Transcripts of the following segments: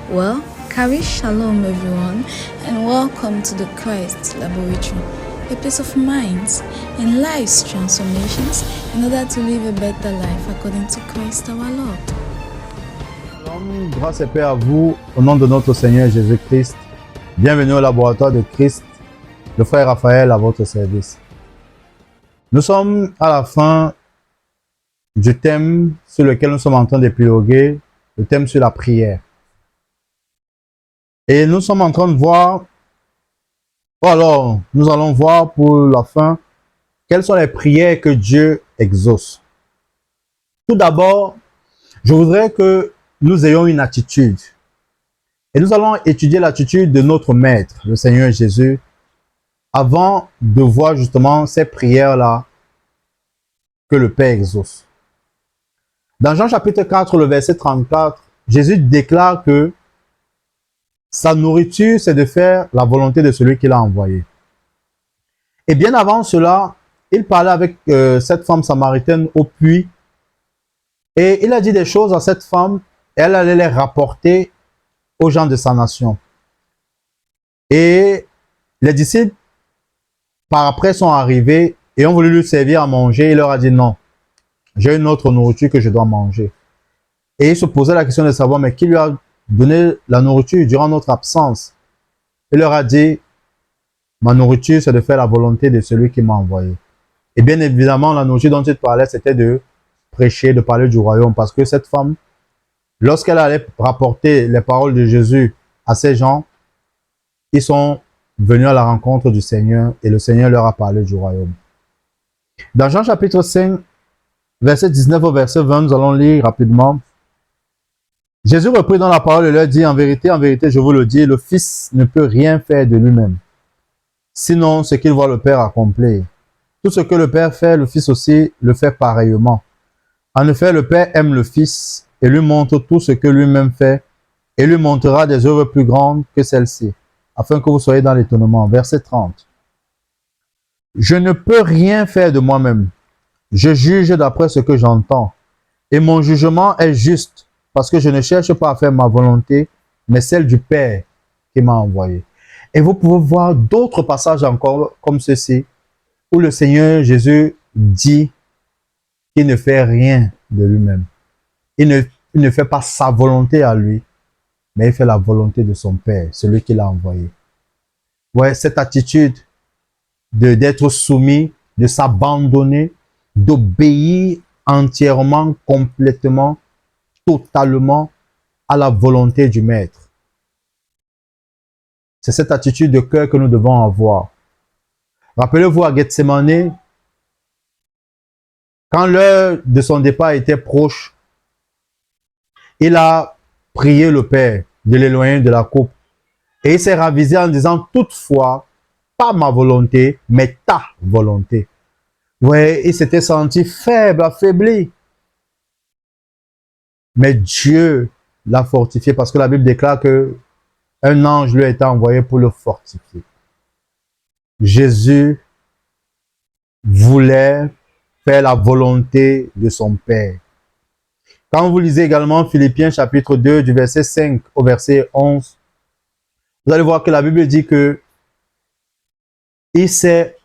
Well, Kari Shalom everyone, and welcome to the Christ Laboratory, a place of minds and lives transformations in order to live a better life according to Christ our Lord. Shalom, grâce et paix à vous, au nom de notre Seigneur Jésus-Christ. Bienvenue au laboratoire de Christ, le frère Raphaël à votre service. Nous sommes à la fin du thème sur lequel nous sommes en train d'épiloguer, le thème sur la prière. Et nous sommes en train de voir, nous allons voir pour la fin, quelles sont les prières que Dieu exauce. Tout d'abord, je voudrais que nous ayons une attitude. Et nous allons étudier l'attitude de notre Maître, le Seigneur Jésus, avant de voir justement ces prières-là que le Père exauce. Dans Jean chapitre 4, le verset 34, Jésus déclare que sa nourriture, c'est de faire la volonté de celui qui l'a envoyé. Et bien avant cela, il parlait avec cette femme samaritaine au puits. Et il a dit des choses à cette femme, et elle allait les rapporter aux gens de sa nation. Et les disciples, par après, sont arrivés et ont voulu lui servir à manger. Il leur a dit non, j'ai une autre nourriture que je dois manger. Et il se posait la question de savoir, mais qui lui a donné la nourriture durant notre absence? Il leur a dit, ma nourriture, c'est de faire la volonté de celui qui m'a envoyé. Et bien évidemment, la nourriture dont il parlait, c'était de prêcher, de parler du royaume. Parce que cette femme, lorsqu'elle allait rapporter les paroles de Jésus à ces gens, ils sont venus à la rencontre du Seigneur et le Seigneur leur a parlé du royaume. Dans Jean chapitre 5, verset 19 au verset 20, nous allons lire rapidement. Jésus reprit dans la parole et leur dit, en vérité, je vous le dis, le Fils ne peut rien faire de lui-même, sinon ce qu'il voit le Père accomplir. Tout ce que le Père fait, le Fils aussi le fait pareillement. En effet, le Père aime le Fils et lui montre tout ce que lui-même fait et lui montrera des œuvres plus grandes que celles-ci, afin que vous soyez dans l'étonnement. Verset 30. Je ne peux rien faire de moi-même. Je juge d'après ce que j'entends. Et mon jugement est juste, parce que je ne cherche pas à faire ma volonté, mais celle du Père qui m'a envoyé. Et vous pouvez voir d'autres passages encore comme ceci, où le Seigneur Jésus dit qu'il ne fait rien de lui-même. Il ne fait pas sa volonté à lui, mais il fait la volonté de son Père, celui qui l'a envoyé. Ouais, cette attitude d'être soumis, de s'abandonner, d'obéir entièrement, complètement, totalement à la volonté du Maître. C'est cette attitude de cœur que nous devons avoir. Rappelez-vous à Gethsémane, quand l'heure de son départ était proche, il a prié le Père de l'éloigner de la coupe. Et il s'est ravisé en disant, toutefois, pas ma volonté, mais ta volonté. Ouais, il s'était senti faible, affaibli. Mais Dieu l'a fortifié parce que la Bible déclare que un ange lui a été envoyé pour le fortifier. Jésus voulait faire la volonté de son Père. Quand vous lisez également Philippiens chapitre 2 du verset 5 au verset 11, vous allez voir que la Bible dit que il s'est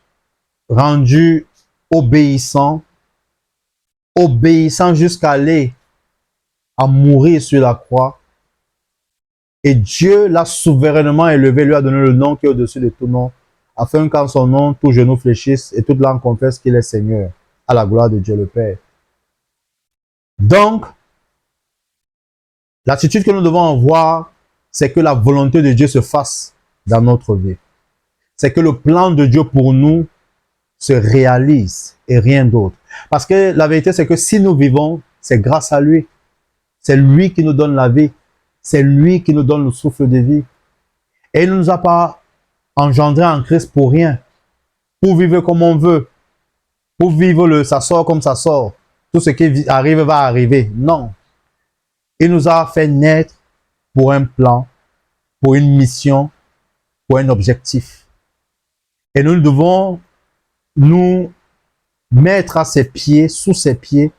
rendu obéissant jusqu'à aller à mourir sur la croix. Et Dieu l'a souverainement élevé, lui a donné le nom qui est au-dessus de tout nom, afin qu'en son nom, tout genou fléchisse et toute langue confesse qu'il est Seigneur, à la gloire de Dieu le Père. Donc, l'attitude que nous devons avoir, c'est que la volonté de Dieu se fasse dans notre vie. C'est que le plan de Dieu pour nous se réalise et rien d'autre. Parce que la vérité, c'est que si nous vivons, c'est grâce à lui. C'est lui qui nous donne la vie. C'est lui qui nous donne le souffle de vie. Et il ne nous a pas engendré en Christ pour rien. Pour vivre comme on veut. Pour vivre ça sort comme ça sort. Tout ce qui arrive va arriver. Non. Il nous a fait naître pour un plan, pour une mission, pour un objectif. Et nous devons nous mettre à ses pieds, sous ses pieds.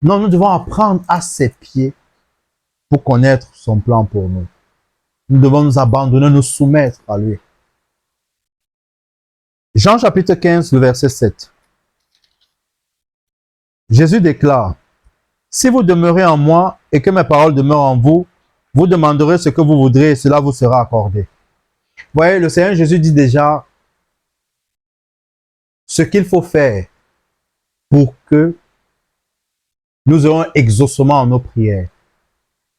Non, nous devons apprendre à ses pieds pour connaître son plan pour nous. Nous devons nous abandonner, nous soumettre à lui. Jean chapitre 15, le verset 7. Jésus déclare, « Si vous demeurez en moi et que mes paroles demeurent en vous, vous demanderez ce que vous voudrez et cela vous sera accordé. » Vous voyez, le Seigneur Jésus dit déjà ce qu'il faut faire pour que nous ayons un exaucement en nos prières.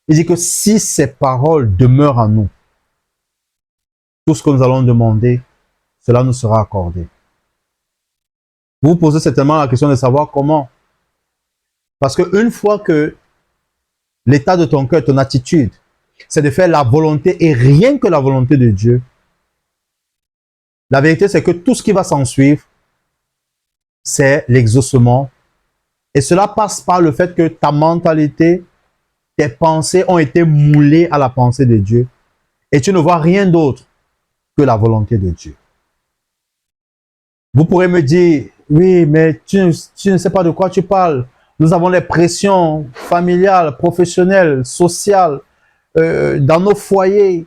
Il dit que si ces paroles demeurent en nous, tout ce que nous allons demander, cela nous sera accordé. Vous vous posez certainement la question de savoir comment. Parce qu'une fois que l'état de ton cœur, ton attitude, c'est de faire la volonté et rien que la volonté de Dieu, la vérité c'est que tout ce qui va s'en suivre, c'est l'exaucement. Et cela passe par le fait que ta mentalité, tes pensées ont été moulées à la pensée de Dieu. Et tu ne vois rien d'autre que la volonté de Dieu. Vous pourrez me dire, oui, mais tu ne sais pas de quoi tu parles. Nous avons les pressions familiales, professionnelles, sociales, dans nos foyers,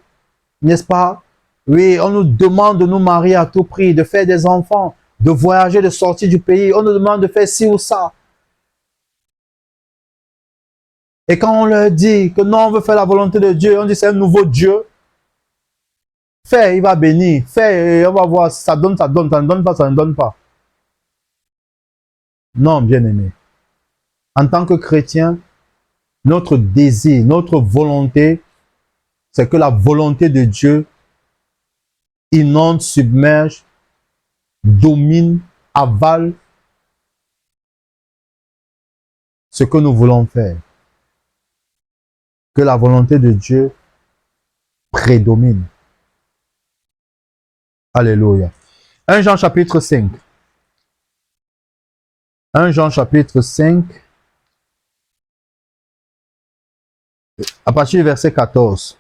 n'est-ce pas? Oui, on nous demande de nous marier à tout prix, de faire des enfants, de voyager, de sortir du pays. On nous demande de faire ci ou ça. Et quand on leur dit que non, on veut faire la volonté de Dieu, on dit c'est un nouveau Dieu. Fais, il va bénir. Fais, on va voir si ça donne, ça donne, ça ne donne pas, ça ne donne pas. Non, bien-aimé. En tant que chrétien, notre désir, notre volonté, c'est que la volonté de Dieu inonde, submerge, domine, avale ce que nous voulons faire. Que la volonté de Dieu prédomine. Alléluia. 1 Jean chapitre 5. 1 Jean chapitre 5. À partir du verset 14.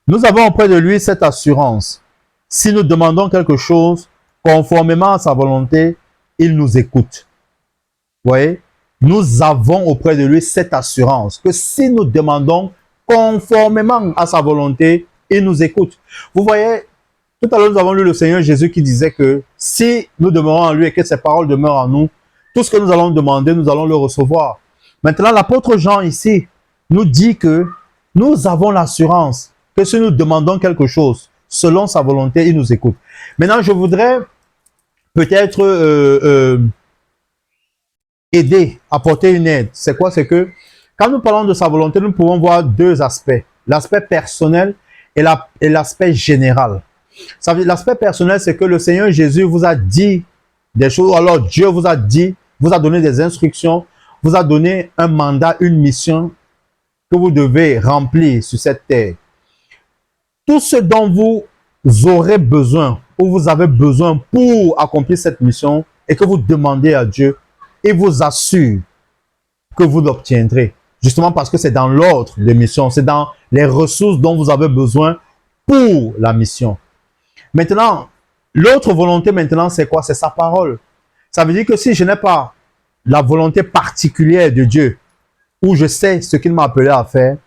Nous avons auprès de lui cette assurance. Si nous demandons quelque chose conformément à sa volonté, il nous écoute. Vous voyez? Nous avons auprès de lui cette assurance que si nous demandons conformément à sa volonté, il nous écoute. Vous voyez, tout à l'heure nous avons lu le Seigneur Jésus qui disait que si nous demeurons en lui et que ses paroles demeurent en nous, tout ce que nous allons demander, nous allons le recevoir. Maintenant, l'apôtre Jean ici nous dit que nous avons l'assurance que si nous demandons quelque chose selon sa volonté, il nous écoute. Maintenant, je voudrais peut-être aider, apporter une aide. C'est quoi? C'est que quand nous parlons de sa volonté, nous pouvons voir deux aspects. L'aspect personnel et l'aspect général. L'aspect personnel, c'est que le Seigneur Jésus vous a dit des choses. Alors Dieu vous a dit, vous a donné des instructions, vous a donné un mandat, une mission que vous devez remplir sur cette terre. Tout ce dont vous aurez besoin ou vous avez besoin pour accomplir cette mission et que vous demandez à Dieu, il vous assure que vous l'obtiendrez. Justement parce que c'est dans l'ordre de mission, c'est dans les ressources dont vous avez besoin pour la mission. Maintenant, l'autre volonté maintenant, c'est quoi? C'est sa parole. Ça veut dire que si je n'ai pas la volonté particulière de Dieu, où je sais ce qu'il m'a appelé à faire,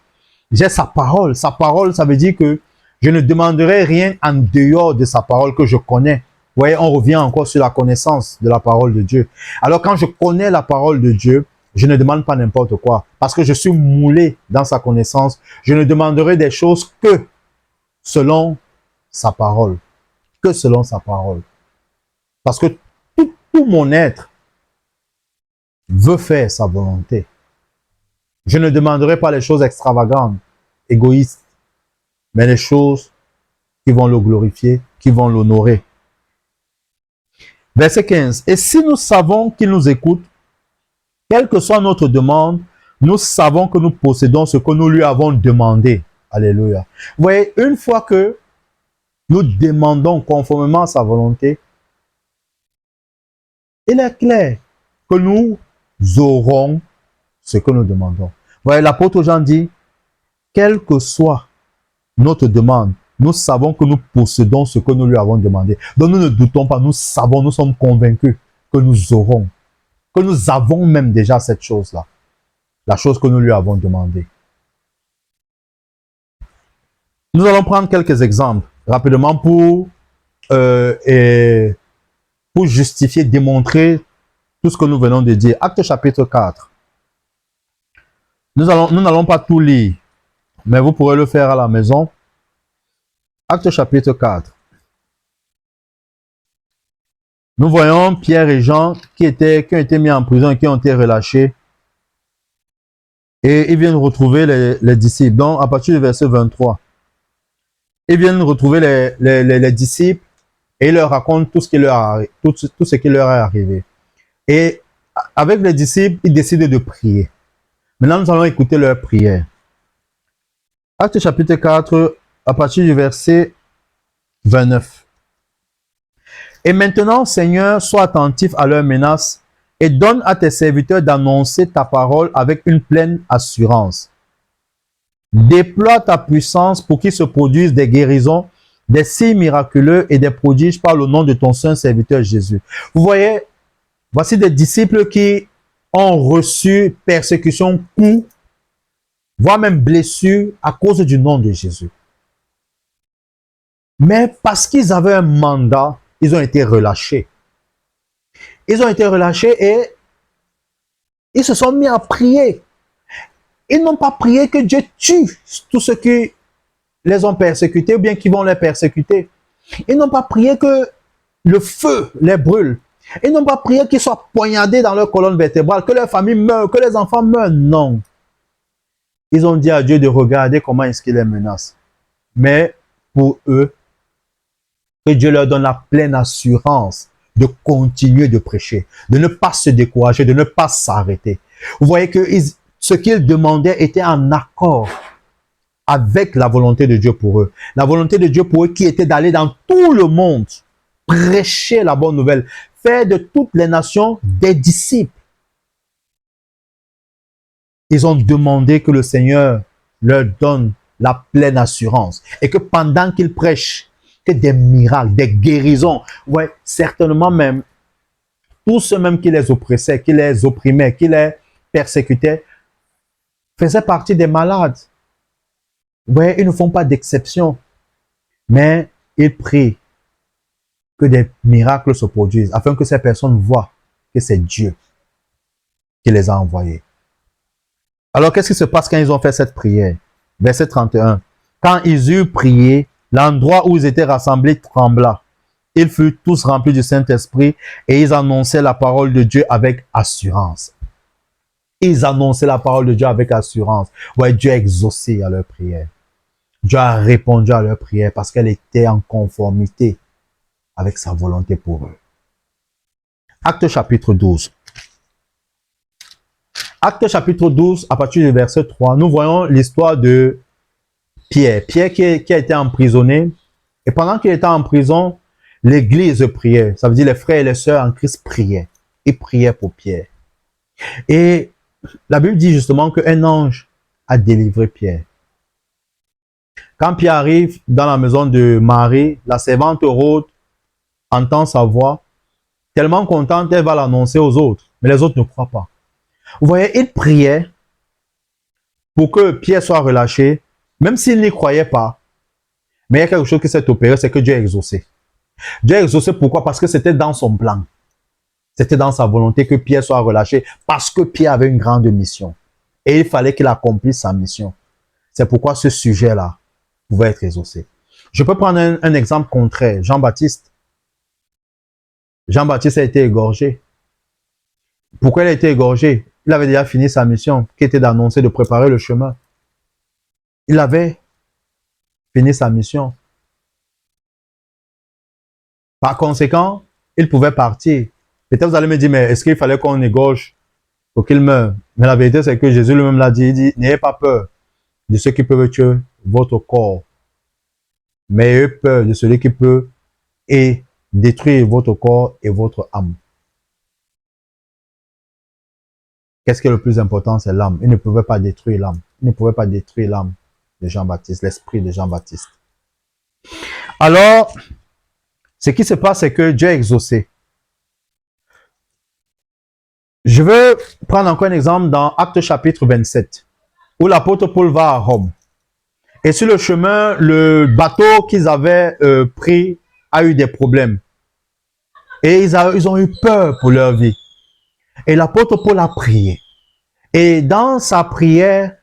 j'ai sa parole. Sa parole, ça veut dire que je ne demanderai rien en dehors de sa parole que je connais. Vous voyez, on revient encore sur la connaissance de la parole de Dieu. Alors quand je connais la parole de Dieu, je ne demande pas n'importe quoi. Parce que je suis moulé dans sa connaissance. Je ne demanderai des choses que selon sa parole. Que selon sa parole. Parce que tout mon être veut faire sa volonté. Je ne demanderai pas les choses extravagantes, égoïstes, mais les choses qui vont le glorifier, qui vont l'honorer. Verset 15. Et si nous savons qu'il nous écoute, quelle que soit notre demande, nous savons que nous possédons ce que nous lui avons demandé. Alléluia. Vous voyez, une fois que nous demandons conformément à sa volonté, il est clair que nous aurons ce que nous demandons. Vous voyez, l'apôtre Jean dit, quelle que soit notre demande, nous savons que nous possédons ce que nous lui avons demandé. Donc nous ne doutons pas, nous savons, nous sommes convaincus que nous aurons, que nous avons même déjà cette chose-là. la chose que nous lui avons demandé. Nous allons prendre quelques exemples rapidement pour justifier, démontrer tout ce que nous venons de dire. Acte chapitre 4. Nous n'allons pas tout lire, mais vous pourrez le faire à la maison. Acte chapitre 4. Nous voyons Pierre et Jean qui ont été mis en prison et qui ont été relâchés. Et ils viennent retrouver les disciples. Donc, à partir du verset 23, ils viennent retrouver les disciples et ils leur racontent tout ce qui leur est arrivé. Et avec les disciples, ils décident de prier. Maintenant, nous allons écouter leur prière. Acte chapitre 4, à partir du verset 29. Et maintenant, Seigneur, sois attentif à leurs menaces et donne à tes serviteurs d'annoncer ta parole avec une pleine assurance. Déploie ta puissance pour qu'il se produise des guérisons, des signes miraculeux et des prodiges par le nom de ton saint serviteur Jésus. Vous voyez, voici des disciples qui ont reçu persécution, coups, voire même blessures à cause du nom de Jésus. Mais parce qu'ils avaient un mandat, ils ont été relâchés. Ils ont été relâchés et ils se sont mis à prier. Ils n'ont pas prié que Dieu tue tous ceux qui les ont persécutés ou bien qui vont les persécuter. Ils n'ont pas prié que le feu les brûle. Ils n'ont pas prié qu'ils soient poignardés dans leur colonne vertébrale, que leur famille meure, que les enfants meurent. Non. Ils ont dit à Dieu de regarder comment est-ce qu'il les menace. Mais pour eux, que Dieu leur donne la pleine assurance de continuer de prêcher, de ne pas se décourager, de ne pas s'arrêter. Vous voyez que ce qu'ils demandaient était en accord avec la volonté de Dieu pour eux. La volonté de Dieu pour eux qui était d'aller dans tout le monde, prêcher la bonne nouvelle, faire de toutes les nations des disciples. Ils ont demandé que le Seigneur leur donne la pleine assurance et que pendant qu'ils prêchent, que des miracles, des guérisons, ouais, certainement même, tous ceux même qui les oppressaient, qui les opprimaient, qui les persécutaient, faisaient partie des malades. Ouais, ils ne font pas d'exception, mais ils prient que des miracles se produisent, afin que ces personnes voient que c'est Dieu qui les a envoyés. Alors, qu'est-ce qui se passe quand ils ont fait cette prière? Verset 31. Quand ils eurent prié, l'endroit où ils étaient rassemblés trembla. Ils furent tous remplis du Saint-Esprit et ils annonçaient la parole de Dieu avec assurance. Ils annonçaient la parole de Dieu avec assurance. Ouais, Dieu a exaucé à leur prière. Dieu a répondu à leur prière parce qu'elle était en conformité avec sa volonté pour eux. Acte chapitre 12. Acte chapitre 12, à partir du verset 3, nous voyons l'histoire de Pierre. Pierre qui a été emprisonné. Et pendant qu'il était en prison, l'église priait. Ça veut dire les frères et les sœurs en Christ priaient. Ils priaient pour Pierre. Et la Bible dit justement qu'un ange a délivré Pierre. Quand Pierre arrive dans la maison de Marie, la servante Rhode entend sa voix. Tellement contente, elle va l'annoncer aux autres. Mais les autres ne croient pas. Vous voyez, il priait pour que Pierre soit relâché, même s'il n'y croyait pas. Mais il y a quelque chose qui s'est opéré, c'est que Dieu a exaucé. Dieu a exaucé pourquoi? Parce que c'était dans son plan. C'était dans sa volonté que Pierre soit relâché, parce que Pierre avait une grande mission. Et il fallait qu'il accomplisse sa mission. C'est pourquoi ce sujet-là pouvait être exaucé. Je peux prendre un exemple contraire. Jean-Baptiste. Jean-Baptiste a été égorgé. Pourquoi il a été égorgé? Il avait déjà fini sa mission, qui était d'annoncer, de préparer le chemin. Il avait fini sa mission. Par conséquent, il pouvait partir. Peut-être vous allez me dire, mais est-ce qu'il fallait qu'on égorge pour qu'il meure? Mais la vérité, c'est que Jésus lui-même l'a dit, il dit, n'ayez pas peur de ceux qui peuvent tuer votre corps, mais ayez peur de celui qui peut et détruire votre corps et votre âme. Qu'est-ce qui est le plus important? C'est l'âme. Il ne pouvait pas détruire l'âme. Il ne pouvait pas détruire l'âme de Jean-Baptiste, l'esprit de Jean-Baptiste. Alors, ce qui se passe, c'est que Dieu a exaucé. Je veux prendre encore un exemple dans Actes chapitre 27, où l'apôtre Paul va à Rome. Et sur le chemin, le bateau qu'ils avaient pris a eu des problèmes. Et ils ont eu peur pour leur vie. Et l'apôtre Paul a prié. Et dans sa prière,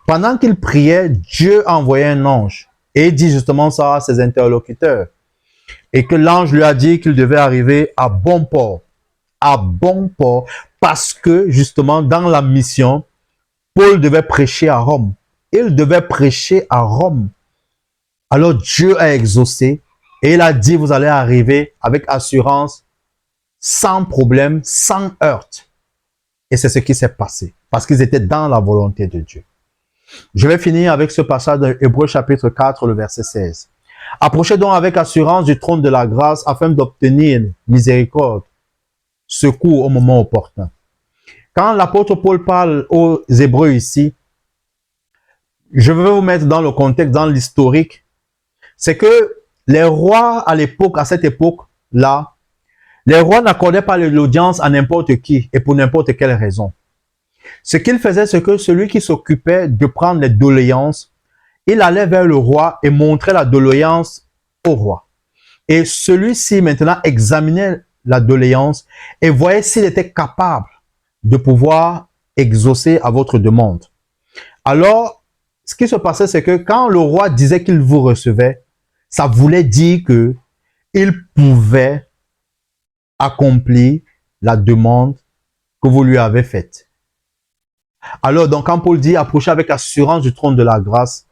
pendant qu'il priait, Dieu a envoyé un ange. Et il dit justement ça à ses interlocuteurs. Et que l'ange lui a dit qu'il devait arriver à bon port. À bon port. Parce que justement, dans la mission, Paul devait prêcher à Rome. Il devait prêcher à Rome. Alors Dieu a exaucé. Et il a dit, vous allez arriver avec assurance, sans problème, sans heurte. Et c'est ce qui s'est passé. Parce qu'ils étaient dans la volonté de Dieu. Je vais finir avec ce passage de Hébreux chapitre 4, le verset 16. Approchez donc avec assurance du trône de la grâce afin d'obtenir miséricorde, secours au moment opportun. Quand l'apôtre Paul parle aux Hébreux ici, je veux vous mettre dans le contexte, dans l'historique, c'est que les rois à l'époque, à cette époque-là, les rois n'accordaient pas l'audience à n'importe qui et pour n'importe quelle raison. Ce qu'il faisait, c'est que celui qui s'occupait de prendre les doléances, il allait vers le roi et montrait la doléance au roi. Et celui-ci maintenant examinait la doléance et voyait s'il était capable de pouvoir exaucer à votre demande. Alors, ce qui se passait, c'est que quand le roi disait qu'il vous recevait, ça voulait dire que il pouvait accomplir la demande que vous lui avez faite. Alors, donc, quand Paul dit approcher avec assurance du trône de la grâce,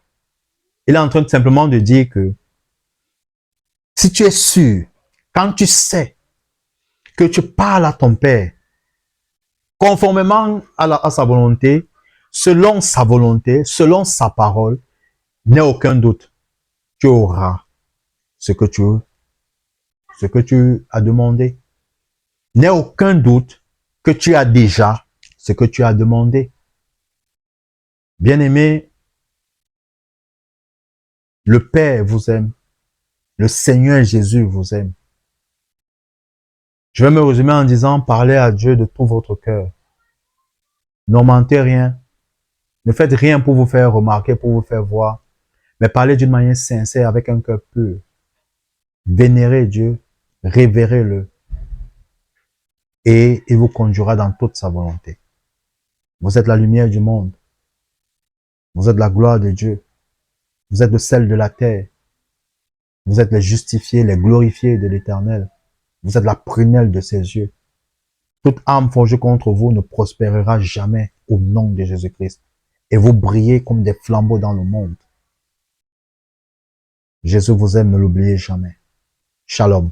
il est en train de simplement de dire que si tu es sûr, quand tu sais que tu parles à ton Père, conformément à sa volonté, selon sa volonté, selon sa parole, n'aie aucun doute, tu auras ce que tu as demandé. N'aie aucun doute que tu as déjà ce que tu as demandé. Bien-aimé, le Père vous aime. Le Seigneur Jésus vous aime. Je vais me résumer en disant, parlez à Dieu de tout votre cœur. Ne mentez rien. Ne faites rien pour vous faire remarquer, pour vous faire voir. Mais parlez d'une manière sincère, avec un cœur pur. Vénérez Dieu, révérez-le. Et il vous conduira dans toute sa volonté. Vous êtes la lumière du monde. Vous êtes la gloire de Dieu. Vous êtes le sel de la terre. Vous êtes les justifiés, les glorifiés de l'Éternel. Vous êtes la prunelle de ses yeux. Toute âme forgée contre vous ne prospérera jamais au nom de Jésus-Christ. Et vous brillez comme des flambeaux dans le monde. Jésus vous aime, ne l'oubliez jamais. Shalom.